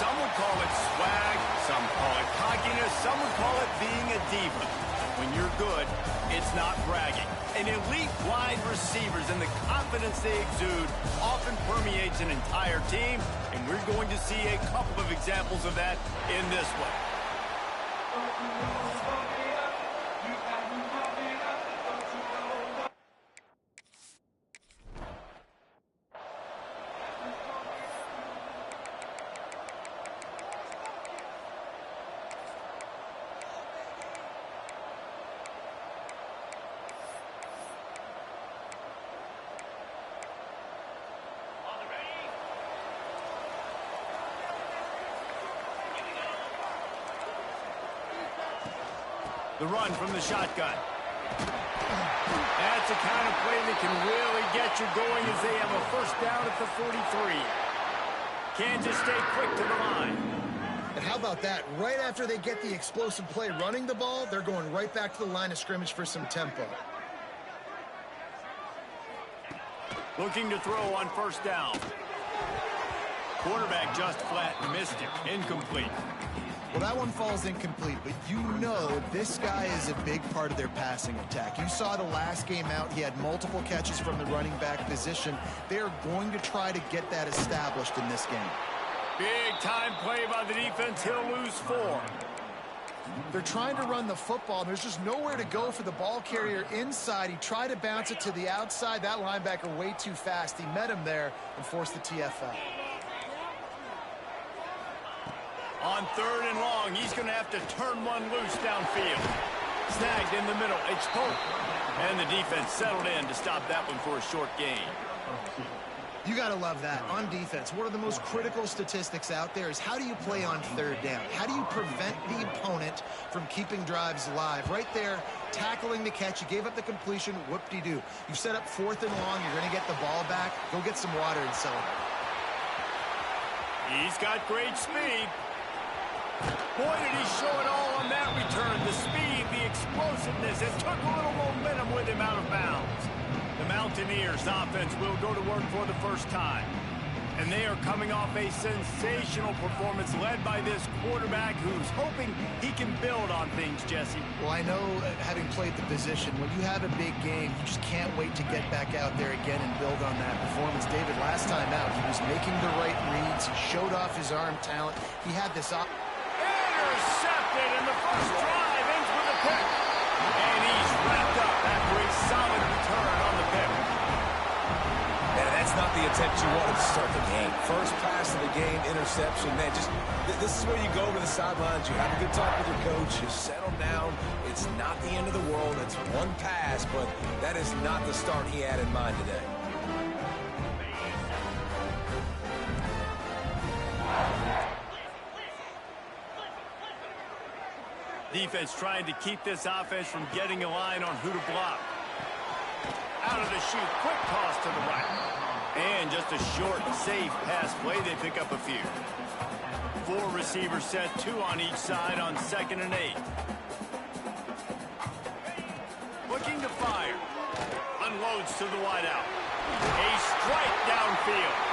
Some would call it swag, some call it cockiness, some would call it being a diva. When you're good, it's not bragging. And elite wide receivers and the confidence they exude often permeates an entire team, and we're going to see a couple of examples of that in this one. The run from the shotgun. That's a kind of play that can really get you going as they have a first down at the 43. Kansas stay quick to the line. And how about that? Right after they get the explosive play running the ball, they're going right back to the line of scrimmage for some tempo. Looking to throw on first down. Quarterback just flat missed it. Incomplete. Well, that one falls incomplete, but you know this guy is a big part of their passing attack. You saw the last game out. He had multiple catches from the running back position. They're going to try to get that established in this game. Big time play by the defense. He'll lose 4. They're trying to run the football. There's just nowhere to go for the ball carrier inside. He tried to bounce it to the outside. That linebacker way too fast. He met him there and forced the TFL. On 3rd and long, he's going to have to turn one loose downfield. Snagged in the middle. It's Pope. And the defense settled in to stop that one for a short gain. You got to love that. On defense, one of the most critical statistics out there is how do you play on 3rd down? How do you prevent the opponent from keeping drives alive? Right there, tackling the catch. You gave up the completion. Whoop-de-doo. You set up 4th and long. You're going to get the ball back. Go get some water and celebrate. He's got great speed. Boy, did he show it all on that return. The speed, the explosiveness. It took a little momentum with him out of bounds. The Mountaineers offense will go to work for the first time. And they are coming off a sensational performance led by this quarterback who's hoping he can build on things, Jesse. Well, I know, having played the position, when you have a big game, you just can't wait to get back out there again and build on that performance. David, last time out, he was making the right reads. He showed off his arm talent. He had this intercepted, and the first drive ends with a pick. And he's wrapped up after a solid return on the pick. And that's not the attempt you wanted to start the game. First pass of the game, interception. Man, this is where you go to the sidelines. You have a good talk with your coach. You settle down. It's not the end of the world. It's one pass, but that is not the start he had in mind today. Defense trying to keep this offense from getting a line on who to block. Out of the chute, quick toss to the right. And just a short, safe pass play. They pick up a few. 4 receivers set, 2 on each side on 2nd and 8. Looking to fire. Unloads to the wideout. A strike downfield.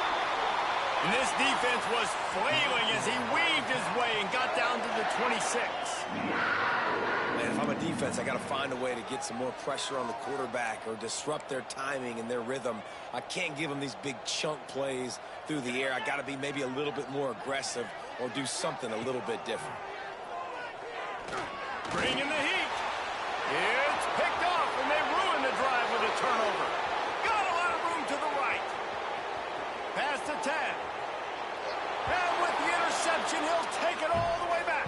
And this defense was flailing as he weaved his way and got down to the 26. Man, if I'm a defense, I got to find a way to get some more pressure on the quarterback or disrupt their timing and their rhythm. I can't give them these big chunk plays through the air. I got to be maybe a little bit more aggressive or do something a little bit different. Bringing the heat. It's picked off, and they ruin the drive with a turnover. Got a lot of room to the right. Pass to 10. And with the interception, he'll take it all the way back.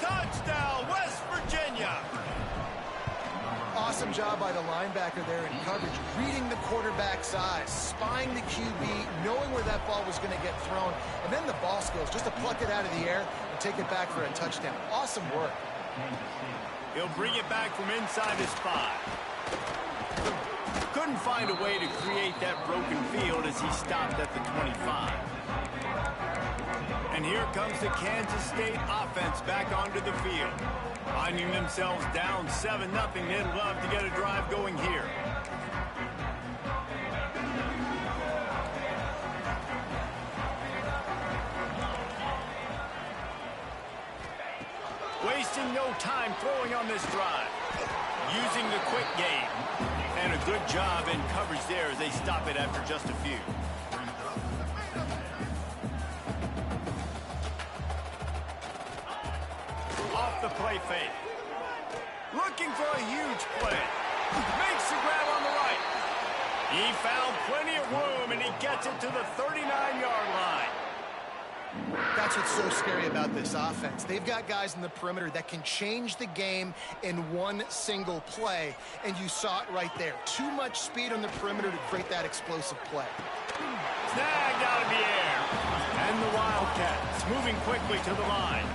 Touchdown, West Virginia. Awesome job by the linebacker there in coverage, reading the quarterback's eyes, spying the QB, knowing where that ball was going to get thrown, and then the ball skills, just to pluck it out of the air and take it back for a touchdown. Awesome work. He'll bring it back from inside his 5. Couldn't find a way to create that broken field as he stopped at the 25. And here comes the Kansas State offense back onto the field. Finding themselves down 7-0, they'd love to get a drive going here. Wasting no time throwing on this drive. Using the quick game. And a good job in coverage there as they stop it after just a few. Off the play fake. Looking for a huge play. Makes the grab on the right. He found plenty of room, and he gets it to the 39-yard line. That's what's so scary about this offense. They've got guys in the perimeter that can change the game in one single play, and you saw it right there. Too much speed on the perimeter to create that explosive play. Snagged out of the air. And the Wildcats moving quickly to the line.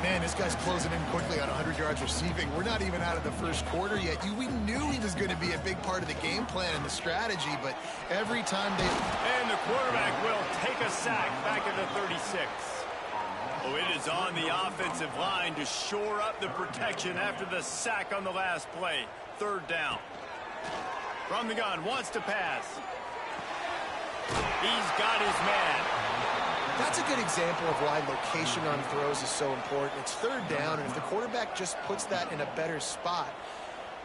Man, this guy's closing in quickly on 100 yards receiving. We're not even out of the first quarter yet. We knew he was going to be a big part of the game plan and the strategy, but every time they... And the quarterback will take a sack back at the 36. Oh, it is on the offensive line to shore up the protection after the sack on the last play. Third down. From the gun, wants to pass. He's got his man. That's a good example of why location on throws is so important. It's third down, and if the quarterback just puts that in a better spot,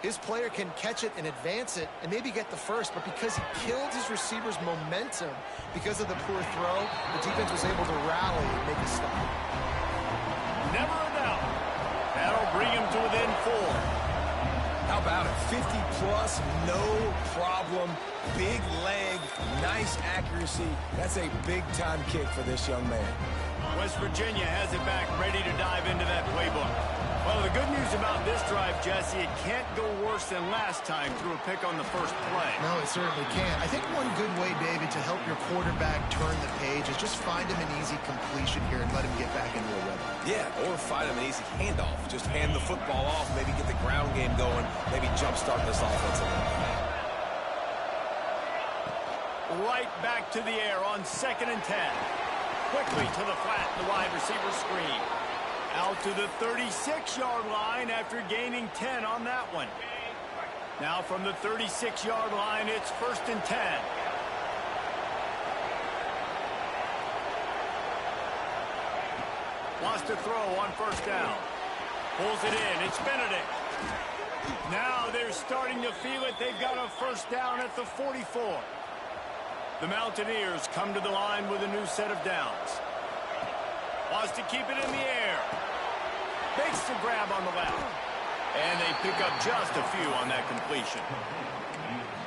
his player can catch it and advance it and maybe get the first, but because he killed his receiver's momentum because of the poor throw, the defense was able to rally and make a stop. Never a doubt. That'll bring him to within 4. How about it? 50-plus, no problem. Big leg, nice accuracy. That's a big-time kick for this young man. West Virginia has it back, ready to dive into that playbook. Well, the good news about this drive, Jesse, it can't go worse than last time through a pick on the first play. No, it certainly can't. I think one good way, David, to help your quarterback turn the page is just find him an easy completion here and let him get back into a rhythm. Yeah, or find him an easy handoff. Just hand the football off, maybe get the ground game going, maybe jumpstart this offense a little bit. Right back to the air on 2nd and 10. Quickly to the flat, the wide receiver screen. Out to the 36-yard line after gaining 10 on that one. Now from the 36-yard line, it's 1st and 10. Wants to throw on 1st down. Pulls it in. It's Benedict. Now they're starting to feel it. They've got a 1st down at the 44. The Mountaineers come to the line with a new set of downs. Wants to keep it in the air. Makes the grab on the left. And they pick up just a few on that completion.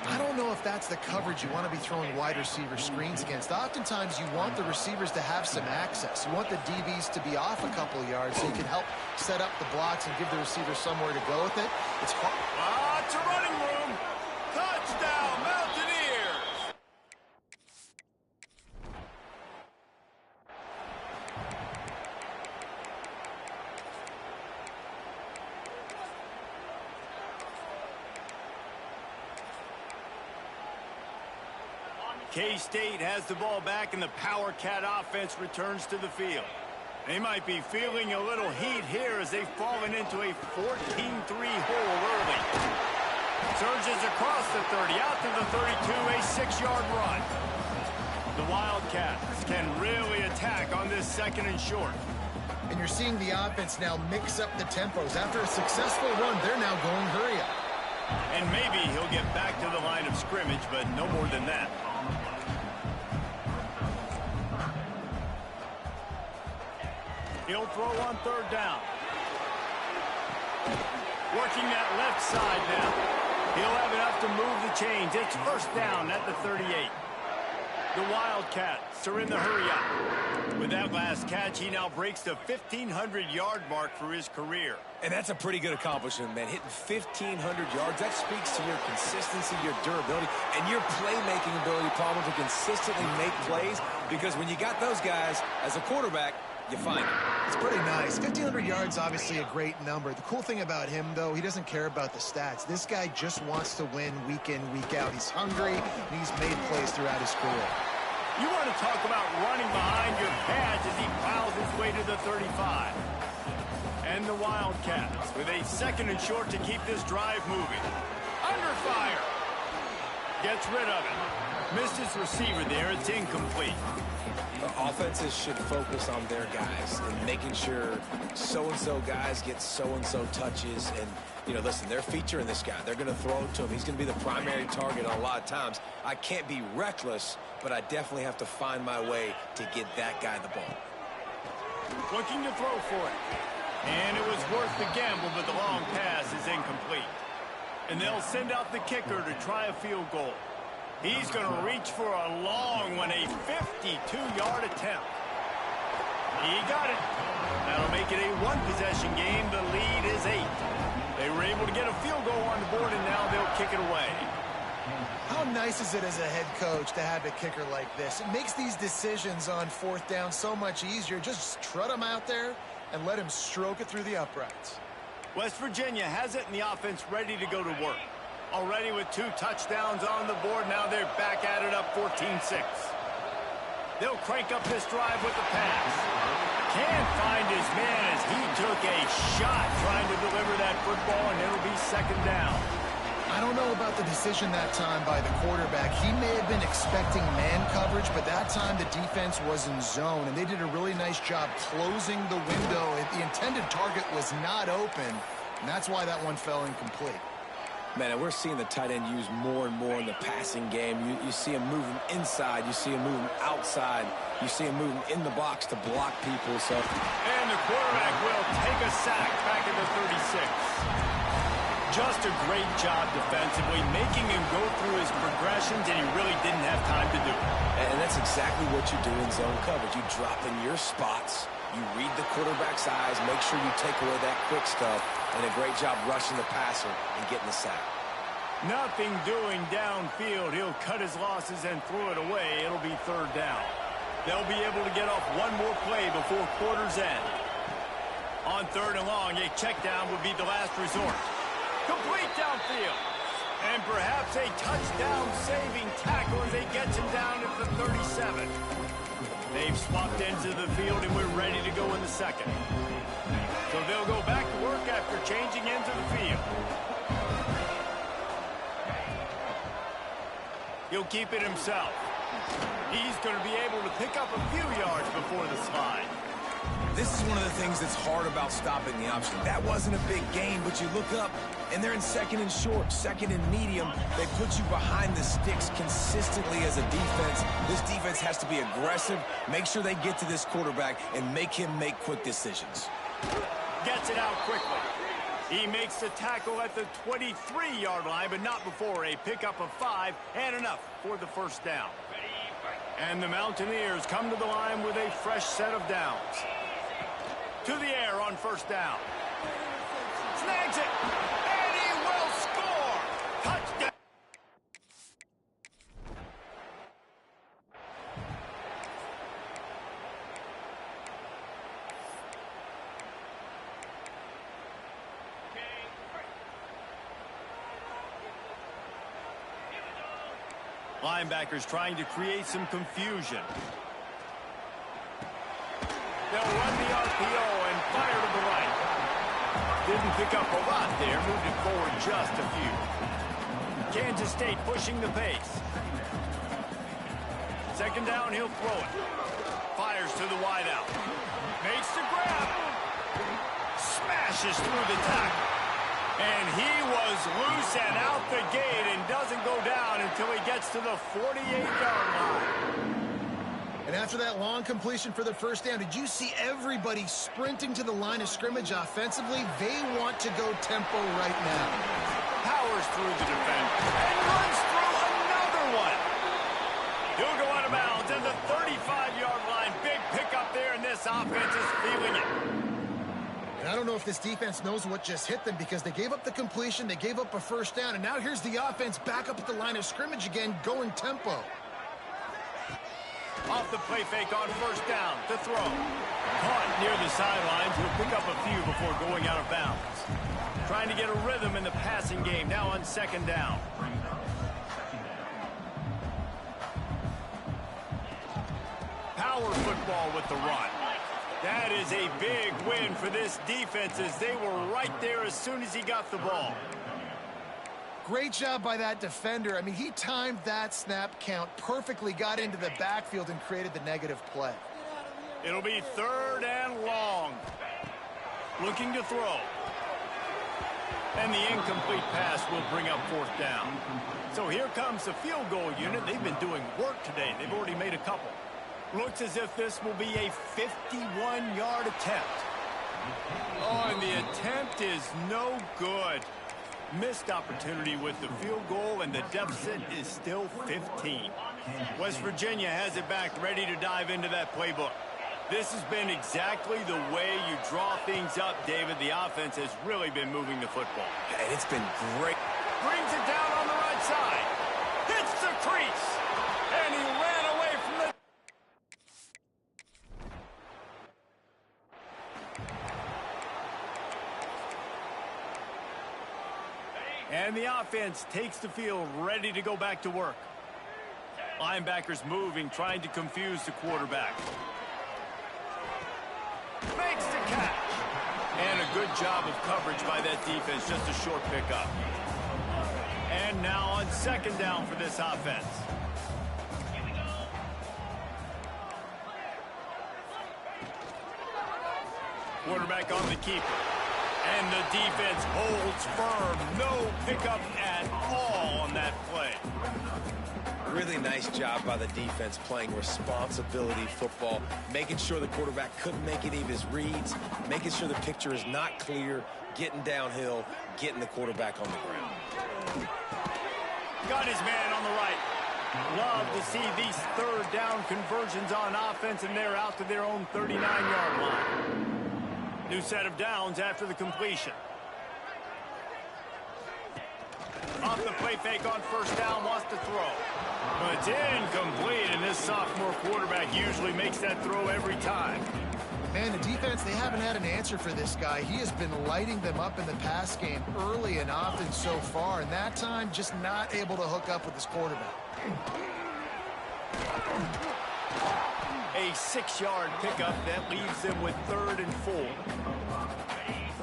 I don't know if that's the coverage you want to be throwing wide receiver screens against. Oftentimes you want the receivers to have some access. You want the DBs to be off a couple of yards so you can help set up the blocks and give the receiver somewhere to go with it. It's hard. It's a running room. Touchdown, Mountaineers. K-State has the ball back, and the Power Cat offense returns to the field. They might be feeling a little heat here as they've fallen into a 14-3 hole early. Surges across the 30, out to the 32, a 6-yard run. The Wildcats can really attack on this 2nd and short. And you're seeing the offense now mix up the tempos. After a successful run, they're now going hurry up. And maybe he'll get back to the line of scrimmage, but no more than that. He'll throw on 3rd down. Working that left side now. He'll have enough to move the chains. It's 1st down at the 38. The Wildcats are in the hurry-up. With that last catch, he now breaks the 1,500-yard mark for his career. And that's a pretty good accomplishment, man. Hitting 1,500 yards, that speaks to your consistency, your durability, and your playmaking ability, Palmer, to consistently make plays. Because when you got those guys, as a quarterback, you find it. It's pretty nice. 1,500 yards, obviously a great number. The cool thing about him, though, he doesn't care about the stats. This guy just wants to win week in, week out. He's hungry, and he's made plays throughout his career. You want to talk about running behind your pads as he plows his way to the 35. And the Wildcats with a 2nd and short to keep this drive moving. Under fire. Gets rid of it. Missed his receiver there. It's incomplete. Offenses should focus on their guys and making sure so-and-so guys get so-and-so touches. And, you know, listen, they're featuring this guy. They're going to throw it to him. He's going to be the primary target a lot of times. I can't be reckless, but I definitely have to find my way to get that guy the ball. Looking to throw for it. And it was worth the gamble, but the long pass is incomplete. And they'll send out the kicker to try a field goal. He's going to reach for a long one, a 52-yard attempt. He got it. That'll make it a one-possession game. The lead is 8. They were able to get a field goal on the board, and now they'll kick it away. How nice is it as a head coach to have a kicker like this? It makes these decisions on 4th down so much easier. Just trot him out there and let him stroke it through the uprights. West Virginia has it, and the offense ready to go to work. Already with 2 touchdowns on the board. Now they're back at it, up 14-6. They'll crank up this drive with the pass. Can't find his man as he took a shot trying to deliver that football, and it'll be 2nd down. I don't know about the decision that time by the quarterback. He may have been expecting man coverage, but that time the defense was in zone, and they did a really nice job closing the window. The intended target was not open, and that's why that one fell incomplete. Man, and we're seeing the tight end used more and more in the passing game. You see him moving inside. You see him moving outside. You see him moving in the box to block people. And the quarterback will take a sack back at the 36. Just a great job defensively, making him go through his progressions, and he really didn't have time to do it. And that's exactly what you do in zone coverage. You drop in your spots. You read the quarterback's eyes, make sure you take away that quick stuff, and a great job rushing the passer and getting the sack. Nothing doing downfield. He'll cut his losses and throw it away. It'll be 3rd down. They'll be able to get off one more play before quarter's end. On 3rd and long, a check down would be the last resort. Complete downfield. And perhaps a touchdown-saving tackle as they get him down at the 37. They've swapped ends of the field, and we're ready to go in the 2nd. So they'll go back to work after changing ends of the field. He'll keep it himself. He's going to be able to pick up a few yards before the slide. This is one of the things that's hard about stopping the option. That wasn't a big gain, but you look up, and they're in 2nd and short, 2nd and medium. They put you behind the sticks consistently as a defense. This defense has to be aggressive, make sure they get to this quarterback, and make him make quick decisions. Gets it out quickly. He makes the tackle at the 23-yard line, but not before a pickup of 5 and enough for the 1st down. And the Mountaineers come to the line with a fresh set of downs. To the air on 1st down. Snags it, and he will score. Touchdown. Linebackers trying to create some confusion. They'll run the RPO and fire to the right. Didn't pick up a lot there, moved it forward just a few. Kansas State pushing the pace. 2nd down, he'll throw it. Fires to the wideout. Makes the grab. Smashes through the tackle. And he was loose and out the gate and doesn't go down until he gets to the 48-yard line. And after that long completion for the 1st down, did you see everybody sprinting to the line of scrimmage offensively? They want to go tempo right now. Powers through the defender and runs through another one. He'll go out of bounds at the 35-yard line. Big pickup there, and this offense is feeling it. And I don't know if this defense knows what just hit them because they gave up the completion, they gave up a 1st down, and now here's the offense back up at the line of scrimmage again, going tempo. Off the play fake on 1st down to throw. Caught near the sidelines. Will pick up a few before going out of bounds. Trying to get a rhythm in the passing game now on 2nd down. Power football with the run. That is a big win for this defense as they were right there as soon as he got the ball. Great job by that defender. I mean, he timed that snap count perfectly, got into the backfield, and created the negative play. It'll be 3rd and long. Looking to throw. And the incomplete pass will bring up 4th down. So here comes the field goal unit. They've been doing work today. They've already made a couple. Looks as if this will be a 51-yard attempt. Oh, and the attempt is no good. Missed opportunity with the field goal, and the deficit is still 15. West Virginia has it back, ready to dive into that playbook. This has been exactly the way you draw things up, David. The offense has really been moving the football. And it's been great. Brings it down on the right side. Hits the crease. And he ran away from the... And the offense takes the field, ready to go back to work. Linebackers moving, trying to confuse the quarterback. Makes the catch. And a good job of coverage by that defense. Just a short pickup. And now on 2nd down for this offense. Quarterback on the keeper. And the defense holds firm. No pickup at all on that play. Really nice job by the defense playing responsibility football, making sure the quarterback couldn't make any of his reads, making sure the picture is not clear, getting downhill, getting the quarterback on the ground. Got his man on the right. Love to see these 3rd down conversions on offense, and they're out to their own 39-yard line. New set of downs after the completion. Off the play fake on 1st down, wants to throw. But it's incomplete, and this sophomore quarterback usually makes that throw every time. Man, the defense, they haven't had an answer for this guy. He has been lighting them up in the pass game early and often so far, and that time just not able to hook up with his quarterback. A 6-yard pickup that leaves them with 3rd and 4.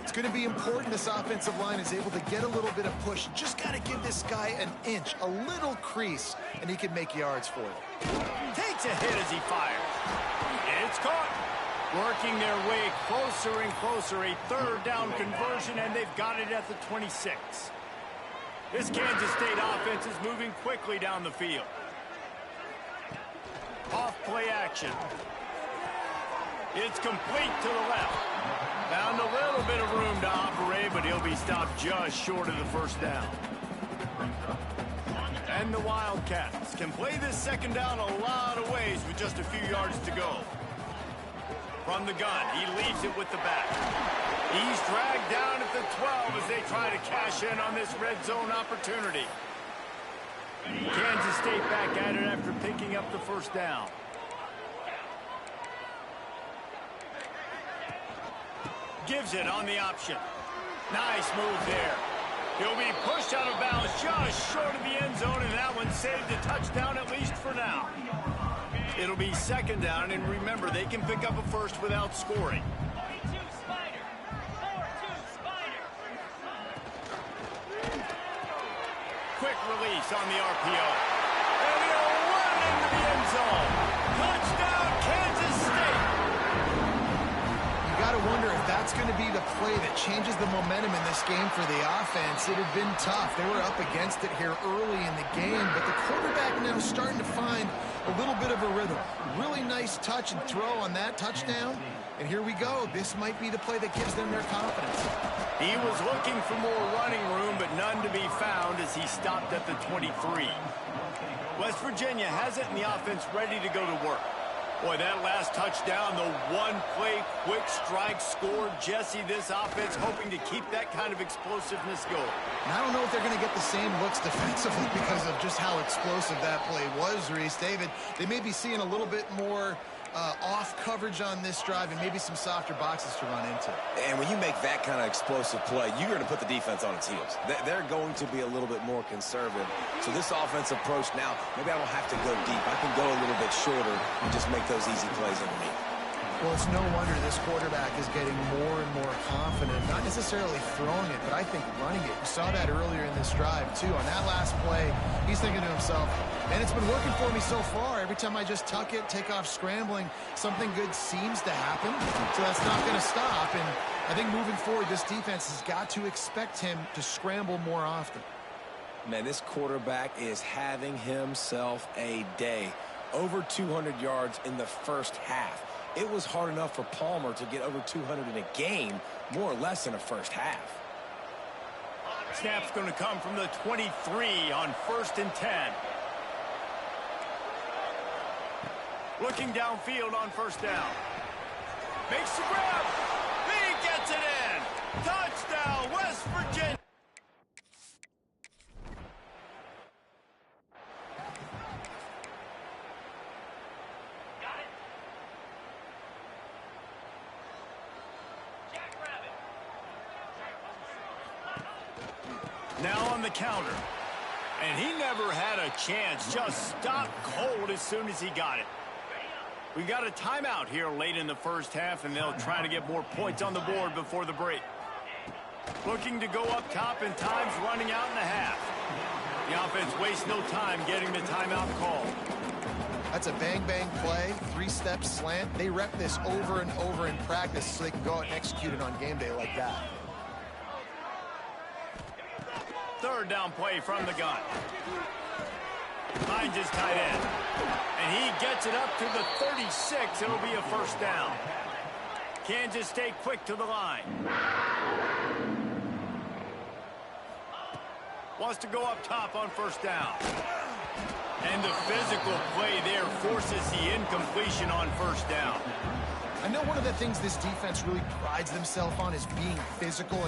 It's going to be important this offensive line is able to get a little bit of push. Just got to give this guy an inch, a little crease, and he can make yards for you. Takes a hit as he fires. It's caught. Working their way closer and closer. A 3rd down conversion, and they've got it at the 26. This Kansas State offense is moving quickly down the field. Off play action. It's complete to the left. Found a little bit of room to operate, but he'll be stopped just short of the 1st down. And the Wildcats can play this 2nd down a lot of ways with just a few yards to go. From the gun, he leaves it with the back. He's dragged down at the 12 as they try to cash in on this red zone opportunity. Kansas State back at it after picking up the 1st down. Gives it on the option. Nice move there. He'll be pushed out of bounds just short of the end zone, and that one saved a touchdown at least for now. It'll be 2nd down, and remember, they can pick up a 1st without scoring. Quick release on the RPO. And he'll run into the end zone. Touchdown, Kansas State. You got to wonder if that's going to be the play that changes the momentum in this game for the offense. It had been tough. They were up against it here early in the game, but the quarterback now starting to find a little bit of a rhythm. Really nice touch and throw on that touchdown. And here we go. This might be the play that gives them their confidence. He was looking for more running room, but none to be found as he stopped at the 23. West Virginia has it, and the offense ready to go to work. Boy, that last touchdown, the one-play quick strike scored. Jesse, this offense hoping to keep that kind of explosiveness going. And I don't know if they're going to get the same looks defensively because of just how explosive that play was, Reese. David, they may be seeing a little bit more off coverage on this drive and maybe some softer boxes to run into. And when you make that kind of explosive play, you're going to put the defense on its heels. They're going to be a little bit more conservative. So this offensive approach now, maybe I don't have to go deep. I can go a little bit shorter and just make those easy plays underneath. Well, it's no wonder this quarterback is getting more and more confident, not necessarily throwing it, but I think running it. You saw that earlier in this drive, too. On that last play, he's thinking to himself, man, it's been working for me so far. Every time I just tuck it, take off scrambling, something good seems to happen, so that's not going to stop. And I think moving forward, this defense has got to expect him to scramble more often. Man, this quarterback is having himself a day. Over 200 yards in the first half. It was hard enough for Palmer to get over 200 in a game, more or less in a first half. Snap's going to come from the 23 on 1st and 10. Looking downfield on 1st down. Makes the grab. He gets it in. Touchdown, West Virginia. Now on the counter. And he never had a chance. Just stopped cold as soon as he got it. We got a timeout here late in the first half, and they'll try to get more points on the board before the break. Looking to go up top, and time's running out in the half. The offense wastes no time getting the timeout call. That's a bang-bang play, 3-step slant. They rep this over and over in practice so they can go out and execute it on game day like that. 3rd down play from the gun. Finds his tight end. And he gets it up to the 36. It'll be a 1st down. Kansas stay quick to the line. Wants to go up top on 1st down. And the physical play there forces the incompletion on 1st down. I know one of the things this defense really prides themselves on is being physical.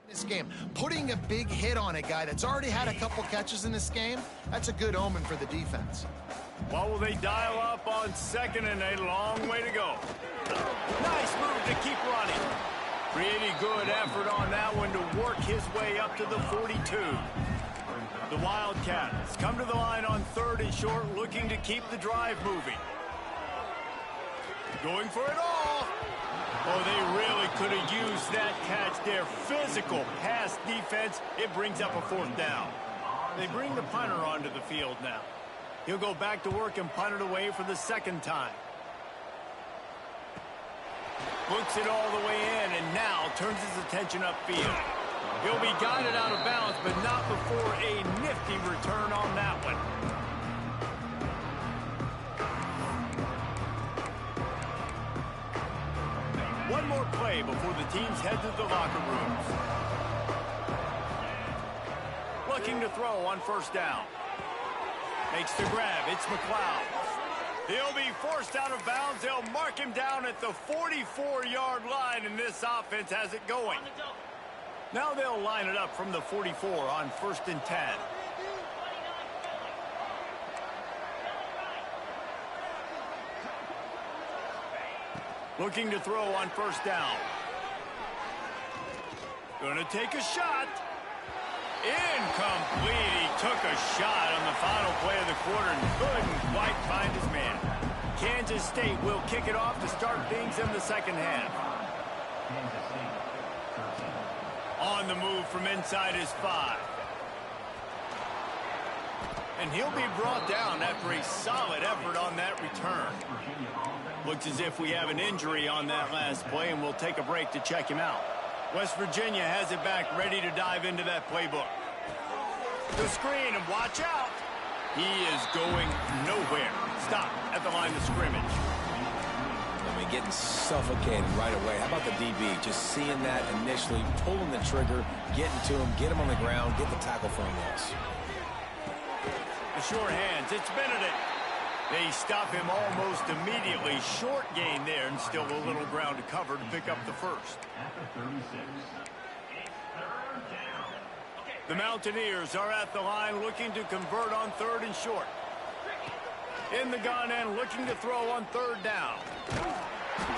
This game, putting a big hit on a guy that's already had a couple catches in this game, that's a good omen for the defense. What will they dial up on 2nd and a long way to go? Nice move to keep running. Pretty good effort on that one to work his way up to the 42. The Wildcats come to the line on 3rd and short, looking to keep the drive moving. Going for it all. Oh, they really could have used that catch there. Physical pass defense. It brings up a 4th down. They bring the punter onto the field now. He'll go back to work and punt it away for the 2nd time. Puts it all the way in and now turns his attention upfield. He'll be guided out of bounds, but not before a nifty return on that one. One more play before the teams head to the locker rooms. Looking to throw on 1st down. Makes the grab. It's McLeod. He'll be forced out of bounds. They'll mark him down at the 44-yard line, and this offense has it going. Now they'll line it up from the 44 on 1st and 10. Looking to throw on 1st down. Gonna take a shot. Incomplete. He took a shot on the final play of the quarter and couldn't quite find his man. Kansas State will kick it off to start things in the second half. On the move from inside his 5. And he'll be brought down after a solid effort on that return. Looks as if we have an injury on that last play, and we'll take a break to check him out. West Virginia has it back, ready to dive into that playbook. The screen, and watch out. He is going nowhere. Stop at the line of scrimmage. I mean, getting suffocated right away. How about the DB? Just seeing that initially, pulling the trigger, getting to him, get him on the ground, get the tackle for him loss. The short hands, it's Benedict. They stop him almost immediately. Short gain there, and still a little ground to cover to pick up the first. The Mountaineers are at the line looking to convert on 3rd and short. In the gun and looking to throw on 3rd down.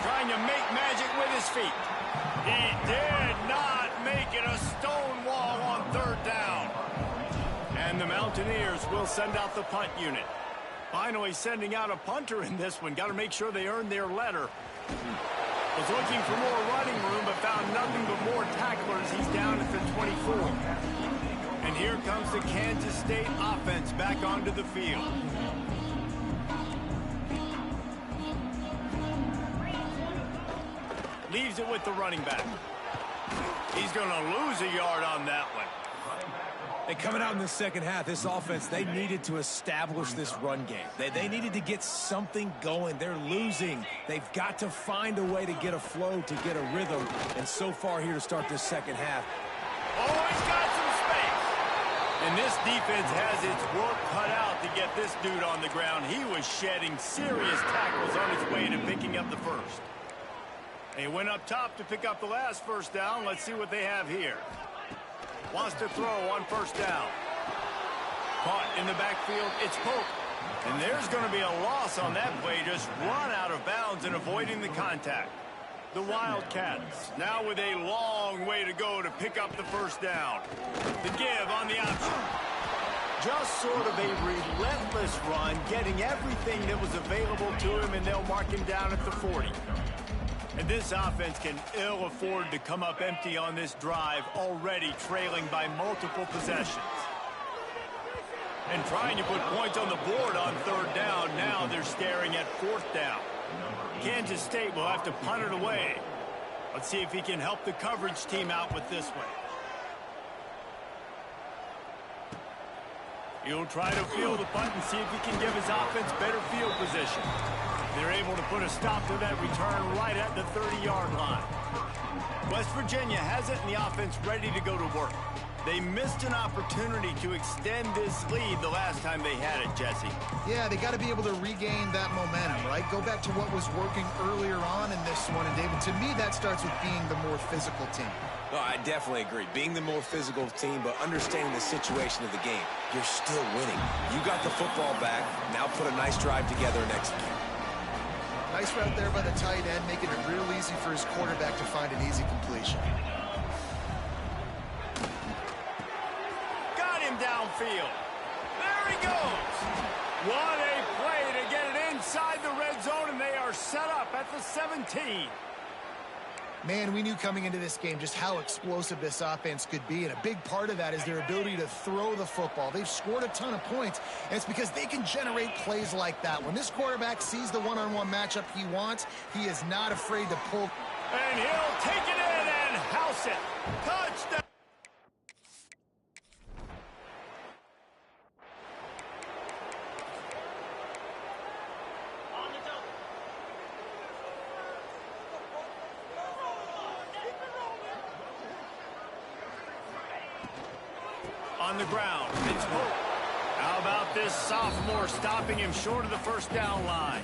Trying to make magic with his feet. He did not make it. A stone wall on 3rd down. And the Mountaineers will send out the punt unit. Finally sending out a punter in this one. Got to make sure they earn their letter. Was looking for more running room, but found nothing but more tacklers. He's down at the 24. And here comes the Kansas State offense back onto the field. Leaves it with the running back. He's going to lose a yard on that one. And coming out in the second half, this offense, they needed to establish this run game. They needed to get something going. They're losing. They've got to find a way to get a flow, to get a rhythm. And so far here to start this second half. Oh, he's got some space. And this defense has its work cut out to get this dude on the ground. He was shedding serious tackles on his way to picking up the first. He went up top to pick up the last first down. Let's see what they have here. Wants to throw on 1st down. Caught in the backfield. It's Pope. And there's going to be a loss on that play. Just run out of bounds and avoiding the contact. The Wildcats now with a long way to go to pick up the 1st down. The give on the option. Just sort of a relentless run, getting everything that was available to him, and they'll mark him down at the 40. And this offense can ill afford to come up empty on this drive, already trailing by multiple possessions. And trying to put points on the board on 3rd down. Now they're staring at 4th down. Kansas State will have to punt it away. Let's see if he can help the coverage team out with this one. He'll try to field the punt and see if he can give his offense better field position. They're able to put a stop to that return right at the 30-yard line. West Virginia has it, and the offense ready to go to work. They missed an opportunity to extend this lead the last time they had it, Jesse. Yeah, they got to be able to regain that momentum, right? Go back to what was working earlier on in this one. And, David, to me, that starts with being the more physical team. Well, I definitely agree. Being the more physical team, but understanding the situation of the game. You're still winning. You got the football back. Now put a nice drive together and execute. Nice route there by the tight end, making it real easy for his quarterback to find an easy completion. Got him downfield. There he goes. What a play to get it inside the red zone, and they are set up at the 17. Man, we knew coming into this game just how explosive this offense could be, and a big part of that is their ability to throw the football. They've scored a ton of points, and it's because they can generate plays like that. When this quarterback sees the one-on-one matchup he wants, he is not afraid to pull. And he'll take it in and house it. Touchdown. On the ground, it's Pope. How about this sophomore stopping him short of the 1st down line?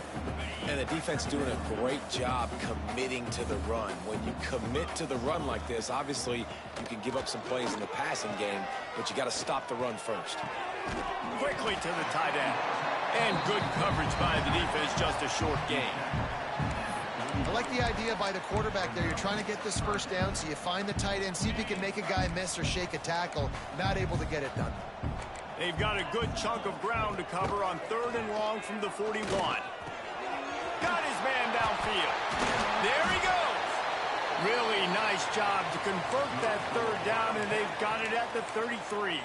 And the defense doing a great job committing to the run. When you commit to the run like this, obviously you can give up some plays in the passing game, but you got to stop the run first. Quickly to the tight end. And good coverage by the defense, just a short gain. I like the idea by the quarterback there. You're trying to get this first down, so you find the tight end, see if he can make a guy miss or shake a tackle. Not able to get it done. They've got a good chunk of ground to cover on 3rd and long from the 41. Got his man downfield. There he goes. Really nice job to convert that 3rd down, and they've got it at the 33.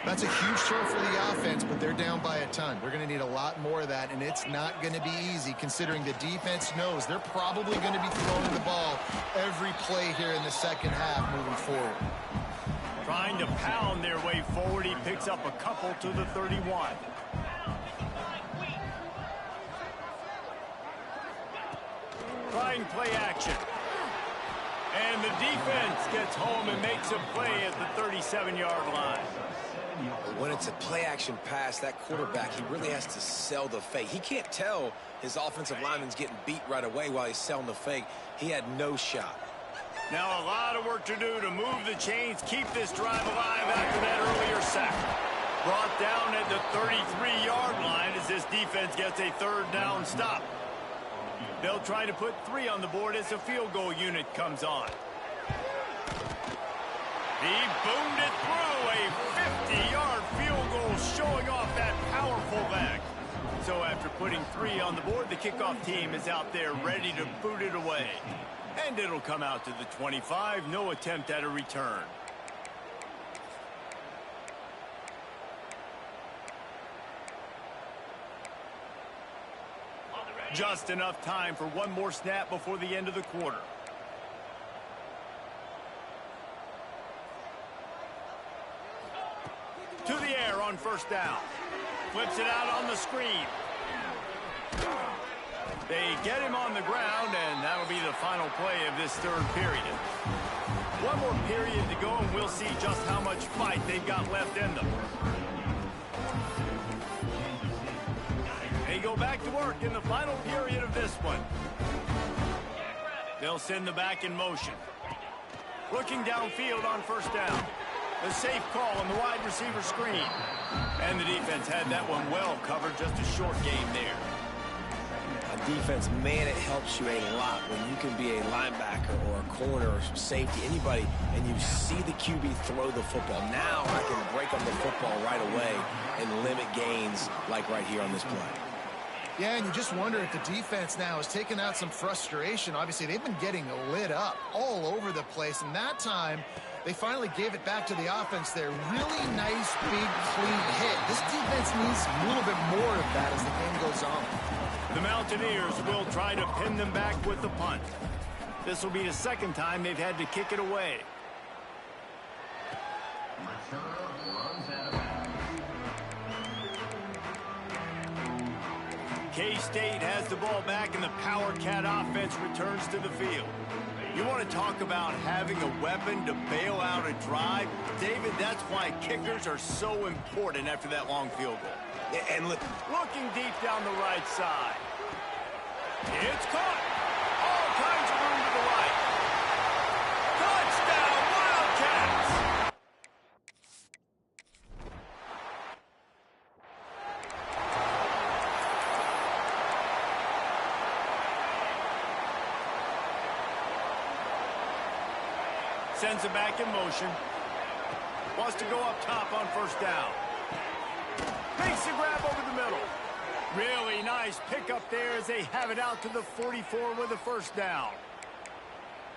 That's a huge turn for the offense, but they're down by a ton. They're going to need a lot more of that, and it's not going to be easy considering the defense knows they're probably going to be throwing the ball every play here in the second half moving forward. Trying to pound their way forward. He picks up a couple to the 31. Trying play action. And the defense gets home and makes a play at the 37-yard line. When it's a play-action pass, that quarterback, he really has to sell the fake. He can't tell his offensive lineman's getting beat right away while he's selling the fake. He had no shot. Now a lot of work to do to move the chains, keep this drive alive after that earlier sack. Brought down at the 33-yard line as this defense gets a 3rd down stop. They'll try to put 3 on the board as the field goal unit comes on. He boomed it through, a 50-yard field goal showing off that powerful leg. So after putting 3 on the board, the kickoff team is out there ready to boot it away. And it'll come out to the 25, no attempt at a return. Just enough time for one more snap before the end of the quarter. To the air on 1st down. Flips it out on the screen. They get him on the ground, and that'll be the final play of this 3rd period. One more period to go, and we'll see just how much fight they've got left in them. They go back to work in the final period of this one. They'll send the back in motion. Looking downfield on 1st down. The safe call on the wide receiver screen. And the defense had that one well covered, just a short game there. On defense, man, it helps you a lot when you can be a linebacker or a corner or safety, anybody, and you see the QB throw the football. Now I can break up the football right away and limit gains like right here on this play. Yeah, and you just wonder if the defense now is taking out some frustration. Obviously, they've been getting lit up all over the place, and that time they finally gave it back to the offense there. Really nice, big, clean hit. This defense needs a little bit more of that as the game goes on. The Mountaineers will try to pin them back with the punt. This will be the 2nd time they've had to kick it away. K-State has the ball back, and the Power Cat offense returns to the field. You want to talk about having a weapon to bail out a drive? David, that's why kickers are so important after that long field goal. And look, looking deep down the right side. It's caught. All kinds of room to the right. Touchdown, Wildcats! Sends it back in motion. Wants to go up top on 1st down. Makes the grab over the middle. Really nice pickup there as they have it out to the 44 with a 1st down.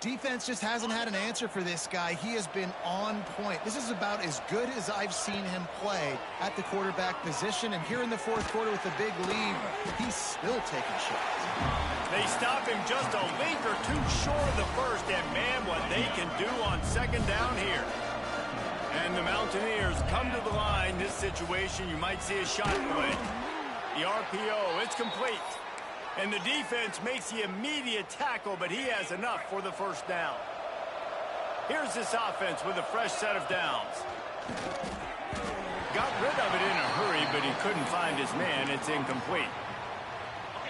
Defense just hasn't had an answer for this guy. He has been on point. This is about as good as I've seen him play at the quarterback position. And here in the 4th quarter with a big lead, he's still taking shots. They stop him just a link or two short of the 1st. And man, what they can do on 2nd down here. And the Mountaineers come to the line. This situation, you might see a shot play. The RPO, it's complete. And the defense makes the immediate tackle, but he has enough for the 1st down. Here's this offense with a fresh set of downs. Got rid of it in a hurry, but he couldn't find his man. It's incomplete.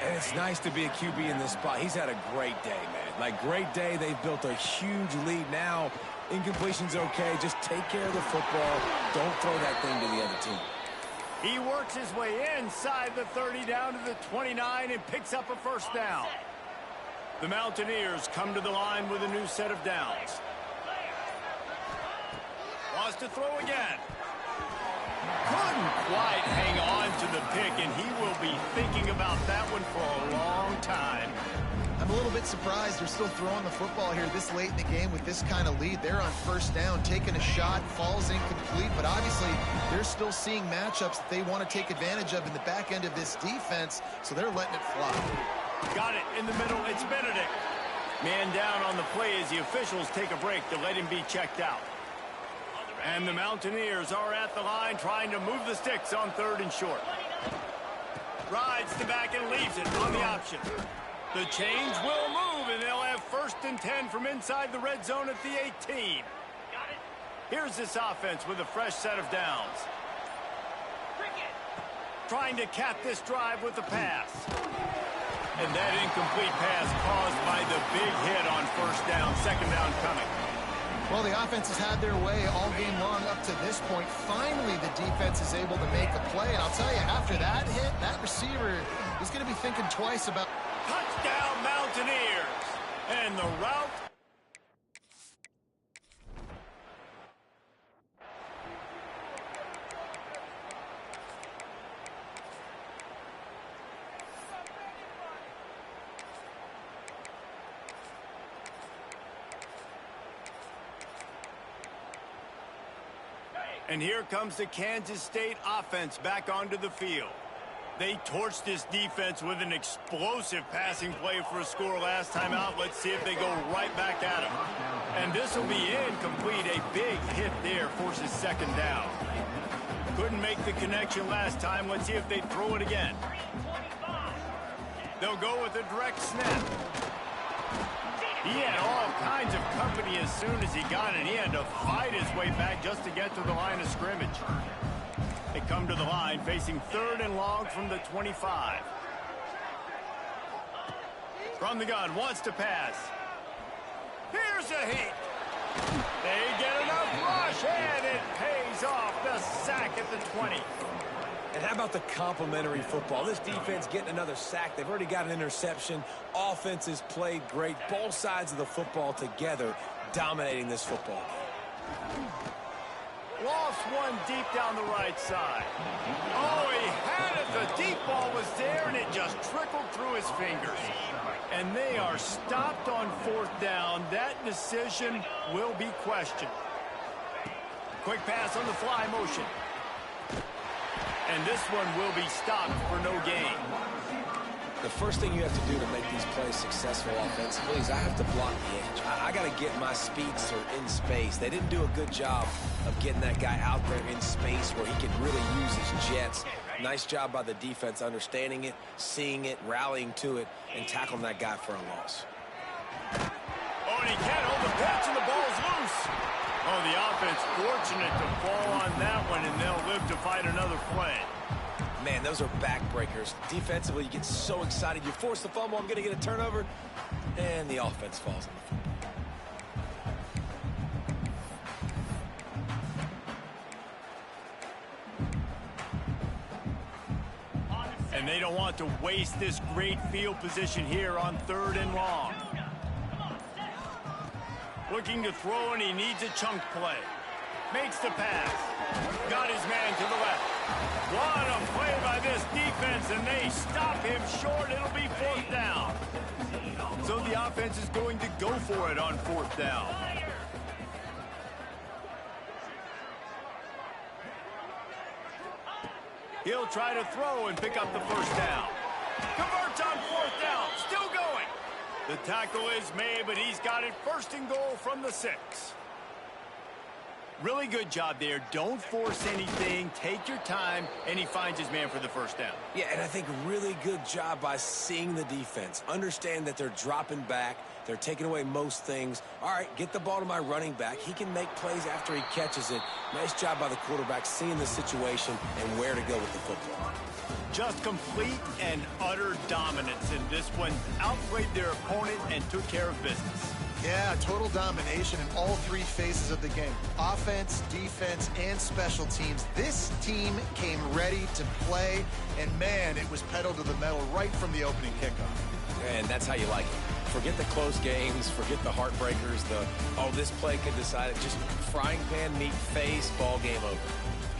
And it's nice to be a QB in this spot. He's had a great day, man. Like, great day. They've built a huge lead now. Incompletion's okay. Just take care of the football. Don't throw that thing to the other team. He works his way inside the 30 down to the 29 and picks up a 1st down. The Mountaineers come to the line with a new set of downs. Wants to throw again. Couldn't quite hang on to the pick, and he will be thinking about that one for a long time. I'm a little bit surprised they're still throwing the football here this late in the game with this kind of lead. They're on first down, taking a shot, falls incomplete, but obviously they're still seeing matchups that they want to take advantage of in the back end of this defense, so they're letting it fly. Got it in the middle. It's Benedict. Man down on the play as the officials take a break to let him be checked out. And the Mountaineers are at the line trying to move the sticks on 3rd and short. Rides the back and leaves it on the option. The change will move, and they'll have 1st and 10 from inside the red zone at the 18. Here's this offense with a fresh set of downs. Trying to cap this drive with the pass. And that incomplete pass caused by the big hit on 1st down, 2nd down coming. Well, the offense has had their way all game long up to this point. Finally, the defense is able to make a play. And I'll tell you, after that hit, that receiver is going to be thinking twice about... Touchdown, Mountaineers! And the route... And here comes the Kansas State offense back onto the field. They torched this defense with an explosive passing play for a score last time out. Let's see if they go right back at him. And this will be incomplete. A big hit there forces 2nd down. Couldn't make the connection last time. Let's see if they throw it again. They'll go with a direct snap. He had all kinds of company as soon as he got it. He had to fight his way back just to get to the line of scrimmage. They come to the line facing 3rd and long from the 25. From the gun, wants to pass. Here's a heat. They get enough rush, and it pays off. The sack at the 20. And how about the complimentary football? This defense getting another sack. They've already got an interception. Offense has played great. Both sides of the football together dominating this football game. Lost one deep down the right side. Oh, he had it. The deep ball was there, and it just trickled through his fingers. And they are stopped on 4th down. That decision will be questioned. Quick pass on the fly motion. And this one will be stopped for no gain. The first thing you have to do to make these plays successful offensively is I have to block the edge. I got to get my speedster in space. They didn't do a good job of getting that guy out there in space where he can really use his jets. Nice job by the defense understanding it, seeing it, rallying to it, and tackling that guy for a loss. Oh, and he can't hold the pitch, and the ball's loose. Oh, the offense fortunate to fall on that one, and they'll live to fight another play. Man, those are backbreakers. Defensively, you get so excited. You force the fumble, I'm going to get a turnover, and the offense falls on the football. And they don't want to waste this great field position here on 3rd and long. Looking to throw, and he needs a chunk play. Makes the pass. Got his man to the left. What a play by this defense, and they stop him short. It'll be 4th down. So the offense is going to go for it on 4th down. He'll try to throw and pick up the 1st down. Converts on 4th down. Still going. The tackle is made, but he's got it 1st and goal from the 6. Really good job there. Don't force anything. Take your time, and he finds his man for the 1st down. Yeah, and I think really good job by seeing the defense. Understand that they're dropping back. They're taking away most things. All right, get the ball to my running back. He can make plays after he catches it. Nice job by the quarterback seeing the situation and where to go with the football. Just complete and utter dominance in this one. Outplayed their opponent and took care of business. Yeah, total domination in all three phases of the game. Offense, defense, and special teams. This team came ready to play, and man, it was pedal to the metal right from the opening kickoff. And that's how you like it. Forget the close games, forget the heartbreakers, this play could decide it. Just frying pan, meat face, ball game over.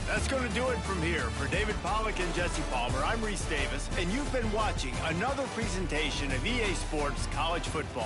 That's going to do it from here. For David Pollack and Jesse Palmer, I'm Reese Davis, and you've been watching another presentation of EA Sports College Football.